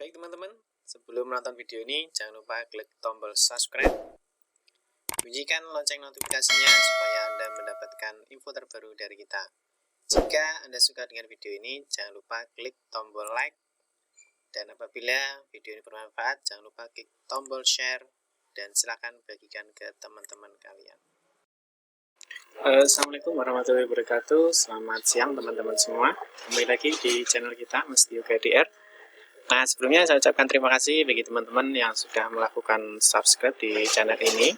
Baik teman-teman, sebelum menonton video ini jangan lupa klik tombol subscribe, bunyikan lonceng notifikasinya supaya Anda mendapatkan info terbaru dari kita. Jika Anda suka dengan video ini, jangan lupa klik tombol like, dan apabila video ini bermanfaat, jangan lupa klik tombol share, dan silakan bagikan ke teman-teman kalian. Assalamualaikum warahmatullahi wabarakatuh. Selamat siang teman-teman semua. Kembali lagi di channel kita Mesti Yoga DR. Nah, sebelumnya saya ucapkan terima kasih bagi teman-teman yang sudah melakukan subscribe di channel ini.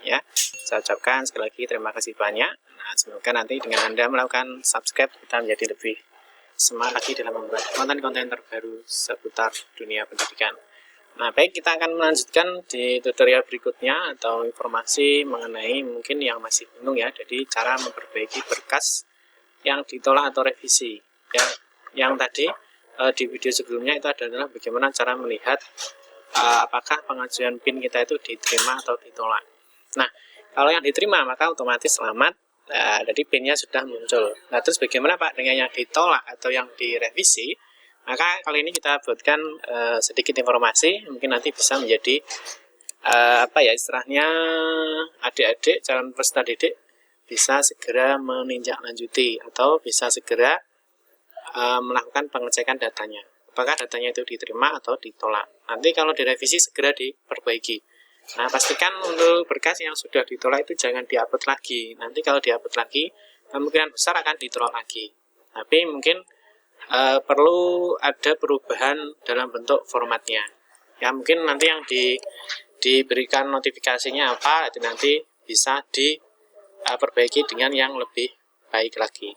Ya, saya ucapkan sekali lagi terima kasih banyak. Nah, semoga nanti dengan Anda melakukan subscribe, kita menjadi lebih semangat lagi dalam membuat konten-konten terbaru seputar dunia pendidikan. Nah, baik, kita akan melanjutkan di tutorial berikutnya atau informasi mengenai mungkin yang masih bingung ya, jadi cara memperbaiki berkas yang ditolak atau revisi. Ya, yang tadi di video sebelumnya itu adalah bagaimana cara melihat apakah pengajuan PIN kita itu diterima atau ditolak. Nah, kalau yang diterima maka otomatis selamat, jadi PIN-nya sudah muncul. Nah, terus bagaimana Pak dengan yang ditolak atau yang direvisi? Maka kali ini kita buatkan sedikit informasi, mungkin nanti bisa menjadi apa ya istilahnya, adik-adik calon peserta didik bisa segera menindaklanjuti atau bisa segera melakukan pengecekan datanya, apakah datanya itu diterima atau ditolak. Nanti kalau direvisi segera diperbaiki. Nah, pastikan untuk berkas yang sudah ditolak itu jangan diupload lagi. Nanti kalau diupload lagi kemungkinan besar akan ditolak lagi. Tapi mungkin perlu ada perubahan dalam bentuk formatnya. Ya, mungkin nanti yang diberikan notifikasinya apa itu nanti bisa diperbaiki dengan yang lebih baik lagi.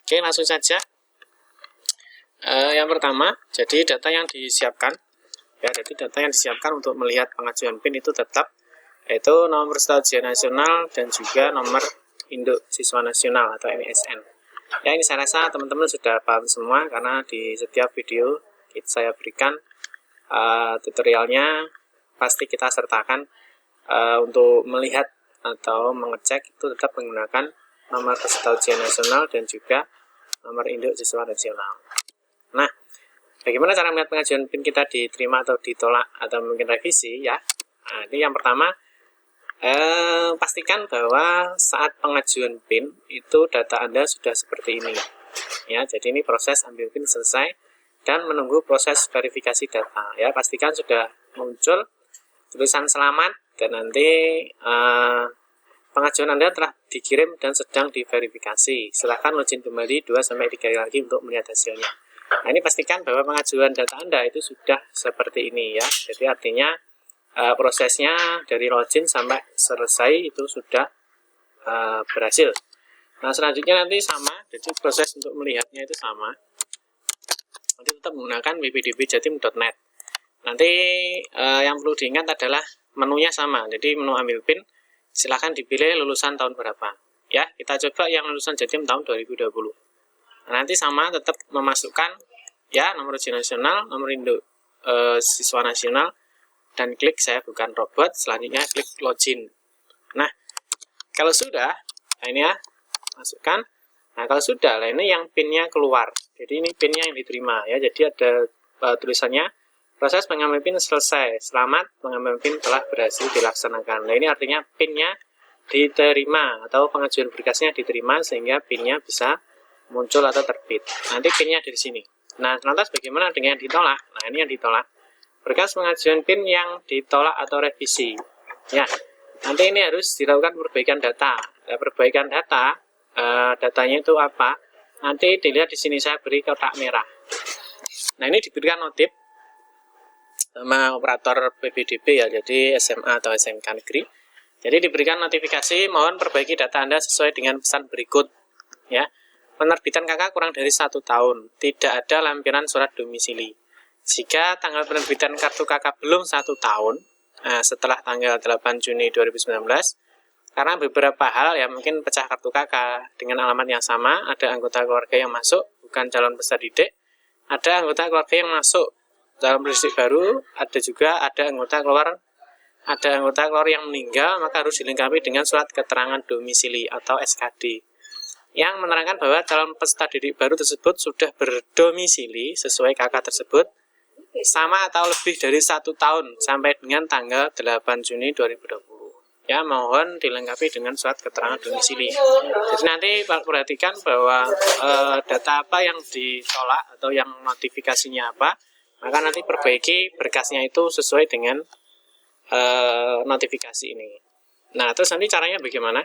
Oke, langsung saja. Yang pertama, jadi data yang disiapkan, ya, jadi data yang disiapkan untuk melihat pengajuan PIN itu tetap yaitu nomor peserta ujian nasional dan juga nomor induk siswa nasional atau MISN. Ya, ini saya rasa teman-teman sudah paham semua karena di setiap video saya berikan tutorialnya pasti kita sertakan untuk melihat atau mengecek itu tetap menggunakan nomor peserta ujian nasional dan juga nomor induk siswa nasional. Nah, bagaimana cara melihat pengajuan PIN kita diterima atau ditolak atau mungkin revisi ya? Nah, ini yang pertama, pastikan bahwa saat pengajuan PIN itu data Anda sudah seperti ini. Ya, jadi ini proses ambil PIN selesai dan menunggu proses verifikasi data. Ya, pastikan sudah muncul tulisan selamat dan nanti pengajuan Anda telah dikirim dan sedang diverifikasi. Silahkan login kembali 2-3 kali lagi untuk melihat hasilnya. Nah, ini pastikan bahwa pengajuan data Anda itu sudah seperti ini ya. Jadi artinya prosesnya dari login sampai selesai itu sudah berhasil. Nah, selanjutnya nanti sama, jadi proses untuk melihatnya itu sama. Nanti tetap menggunakan wpdbjatim.net. Nanti yang perlu diingat adalah menunya sama. Jadi menu ambil PIN silahkan dipilih lulusan tahun berapa. Ya, kita coba yang lulusan Jatim tahun 2020. Nanti sama tetap memasukkan ya nomor ujian nasional, nomor induk siswa nasional, dan klik saya bukan robot. Selanjutnya klik login. Nah, kalau sudah, nah ini ya masukkan. Nah, kalau sudah, nah ini yang PIN-nya keluar. Jadi ini PIN-nya yang diterima ya. Jadi ada tulisannya proses pengambilan PIN selesai. Selamat, pengambilan PIN telah berhasil dilaksanakan. Nah, ini artinya PIN-nya diterima atau pengajuan berkasnya diterima sehingga PIN-nya bisa muncul atau terbit. Nanti PIN-nya di sini. Nah, lantas bagaimana dengan yang ditolak? Nah, ini yang ditolak. Berkas pengajuan PIN yang ditolak atau revisi. Ya, nanti ini harus dilakukan perbaikan data. Ya, perbaikan data, datanya itu apa? Nanti dilihat di sini saya beri kotak merah. Nah, ini diberikan notif sama operator PBDB ya, jadi SMA atau SMK negeri. Jadi diberikan notifikasi, mohon perbaiki data Anda sesuai dengan pesan berikut. Ya. Penerbitan KK kurang dari 1 tahun, tidak ada lampiran surat domisili. Jika tanggal penerbitan kartu KK belum 1 tahun, setelah tanggal 8 Juni 2019, karena beberapa hal ya mungkin pecah kartu KK dengan alamat yang sama, ada anggota keluarga yang masuk, bukan calon peserta didik, ada anggota keluarga yang masuk dalam distrik baru, ada anggota keluarga yang meninggal, maka harus dilengkapi dengan surat keterangan domisili atau SKD. Yang menerangkan bahwa calon peserta didik baru tersebut sudah berdomisili sesuai KK tersebut sama atau lebih dari 1 tahun sampai dengan tanggal 8 Juni 2020. Ya, mohon dilengkapi dengan surat keterangan domisili. Jadi nanti perhatikan bahwa data apa yang ditolak atau yang notifikasinya apa, maka nanti perbaiki berkasnya itu sesuai dengan notifikasi ini. Nah, terus nanti caranya bagaimana?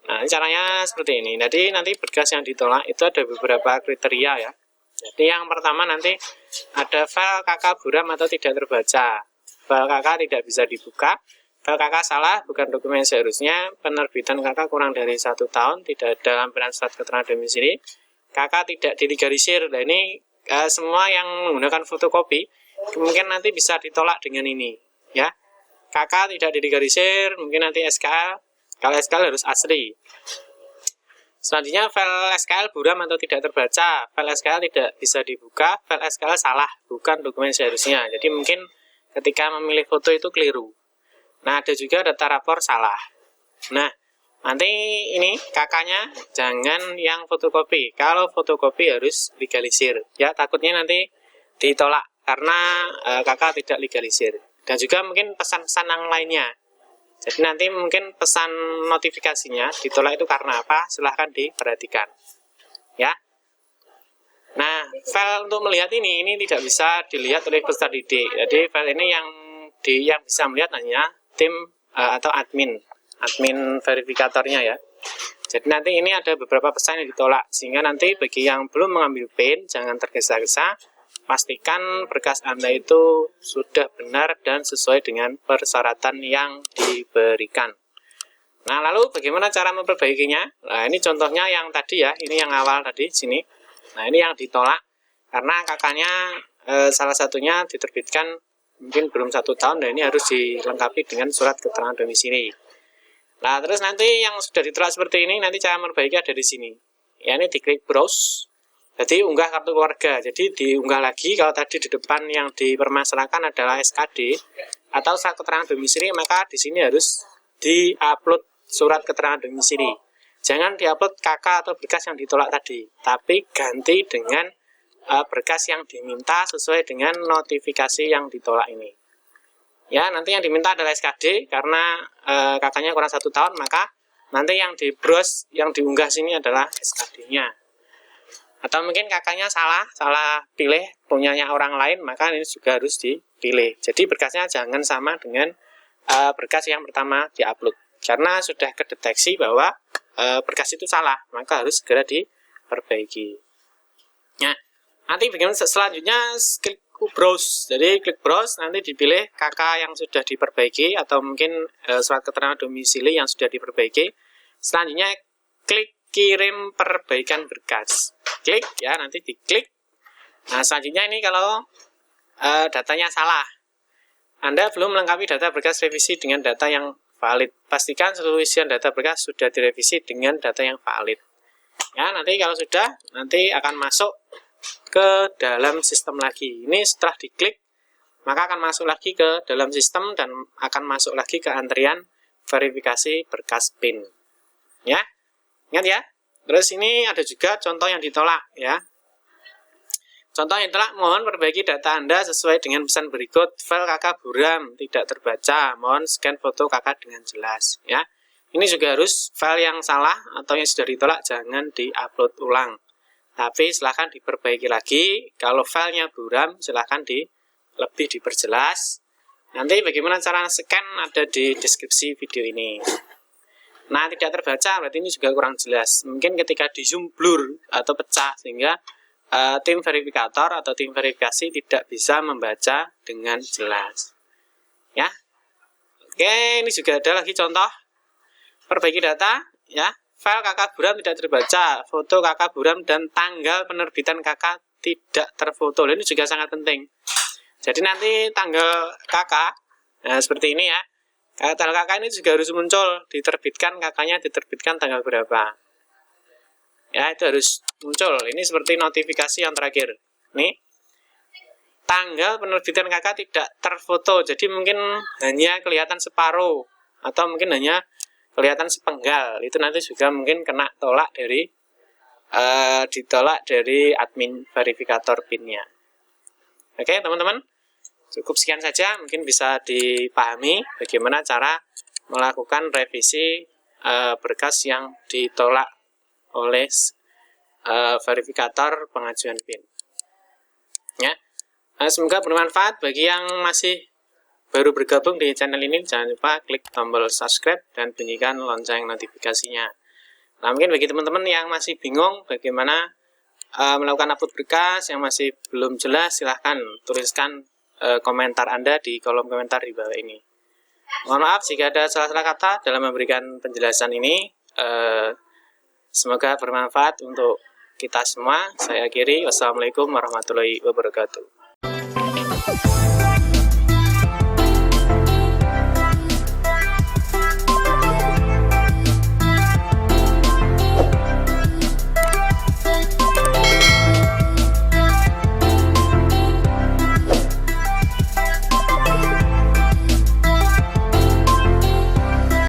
Nah, caranya seperti ini. Jadi nanti berkas yang ditolak itu ada beberapa kriteria ya. Jadi yang pertama nanti ada file KK buram atau tidak terbaca. File KK tidak bisa dibuka. File KK salah, bukan dokumen seharusnya. Penerbitan KK kurang dari 1 tahun, tidak ada lampiran surat keterangan domisili. KK tidak dilegalisir. Nah, ini semua yang menggunakan fotokopi kemungkinan nanti bisa ditolak dengan ini, ya. KK tidak dilegalisir, mungkin nanti SKL. Kalau SKL harus asli. Selanjutnya file SKL buram atau tidak terbaca. File SKL tidak bisa dibuka. File SKL salah, bukan dokumen seharusnya. Jadi mungkin ketika memilih foto itu keliru. Nah, ada juga data rapor salah. Nah, nanti ini kakaknya jangan yang fotokopi. Kalau fotokopi harus legalisir. Ya, takutnya nanti ditolak karena kakak tidak legalisir. Dan juga mungkin pesan-pesan yang lainnya. Jadi nanti mungkin pesan notifikasinya ditolak itu karena apa? Silahkan diperhatikan. Ya. Nah, file untuk melihat ini tidak bisa dilihat oleh peserta didik. Jadi file ini yang bisa melihat hanya tim atau admin verifikatornya ya. Jadi nanti ini ada beberapa pesan yang ditolak, sehingga nanti bagi yang belum mengambil PIN jangan tergesa-gesa, pastikan berkas Anda itu sudah benar dan sesuai dengan persyaratan yang diberikan. Nah, lalu bagaimana cara memperbaikinya? Nah, ini contohnya yang tadi ya, ini yang awal tadi sini. Nah, ini yang ditolak karena kakaknya salah satunya diterbitkan mungkin belum 1 tahun, dan ini harus dilengkapi dengan surat keterangan domisili. Nah, terus nanti yang sudah ditolak seperti ini, nanti cara memperbaiki ada di sini. Ya, ini diklik browse. Jadi unggah kartu keluarga. Jadi diunggah lagi. Kalau tadi di depan yang dipermasalahkan adalah SKD atau surat keterangan domisili, maka di sini harus diupload surat keterangan domisili. Jangan diupload KK atau berkas yang ditolak tadi, tapi ganti dengan berkas yang diminta sesuai dengan notifikasi yang ditolak ini. Ya, nanti yang diminta adalah SKD karena kakaknya kurang 1 tahun, maka nanti yang di browse, yang diunggah sini adalah SKD-nya. Atau mungkin kakaknya salah pilih punyanya orang lain, maka ini juga harus dipilih. Jadi berkasnya jangan sama dengan berkas yang pertama diupload, karena sudah kedeteksi bahwa berkas itu salah, maka harus segera diperbaiki. Nah, nanti bagaimana selanjutnya? Klik browse. Jadi klik browse, nanti dipilih KK yang sudah diperbaiki atau mungkin surat keterangan domisili yang sudah diperbaiki. Selanjutnya klik kirim perbaikan berkas. Klik ya, nanti diklik. Nah, selanjutnya ini kalau datanya salah, Anda belum melengkapi data berkas revisi dengan data yang valid. Pastikan seluruh isian data berkas sudah direvisi dengan data yang valid. Ya, nanti kalau sudah, nanti akan masuk ke dalam sistem lagi. Ini setelah diklik, maka akan masuk lagi ke dalam sistem dan akan masuk lagi ke antrian verifikasi berkas PIN. Ya, ingat ya. Terus ini ada juga contoh yang ditolak ya. Contoh yang ditolak, mohon perbaiki data Anda sesuai dengan pesan berikut. File KK buram tidak terbaca, mohon scan foto KK dengan jelas ya. Ini juga harus file yang salah atau yang sudah ditolak jangan diupload ulang. Tapi silahkan diperbaiki lagi. Kalau filenya buram, silahkan lebih diperjelas. Nanti bagaimana cara scan ada di deskripsi video ini. Nah, tidak terbaca berarti ini juga kurang jelas. Mungkin ketika di zoom blur atau pecah, sehingga tim verifikator atau tim verifikasi tidak bisa membaca dengan jelas. Ya. Oke, ini juga ada lagi contoh perbaiki data ya. File KK buram tidak terbaca, foto KK buram dan tanggal penerbitan KK tidak terfoto. Ini juga sangat penting. Jadi nanti tanggal KK, nah seperti ini ya. Tanggal KK ini juga harus muncul, diterbitkan KK-nya diterbitkan tanggal berapa. Ya, itu harus muncul. Ini seperti notifikasi yang terakhir. Nih, tanggal penerbitan KK tidak terfoto. Jadi mungkin hanya kelihatan separuh atau mungkin hanya kelihatan sepenggal. Itu nanti juga mungkin kena tolak dari ditolak dari admin verifikator PIN-nya. Oke, teman-teman. Cukup sekian saja, mungkin bisa dipahami bagaimana cara melakukan revisi berkas yang ditolak oleh verifikator pengajuan PIN. Ya, semoga bermanfaat bagi yang masih baru bergabung di channel ini. Jangan lupa klik tombol subscribe dan bunyikan lonceng notifikasinya. Nah, mungkin bagi teman-teman yang masih bingung bagaimana melakukan upload berkas yang masih belum jelas, silahkan tuliskan komentar Anda di kolom komentar di bawah ini. Mohon maaf jika ada salah-salah kata dalam memberikan penjelasan ini. Semoga bermanfaat untuk kita semua. Saya akhiri. Wassalamualaikum warahmatullahi wabarakatuh.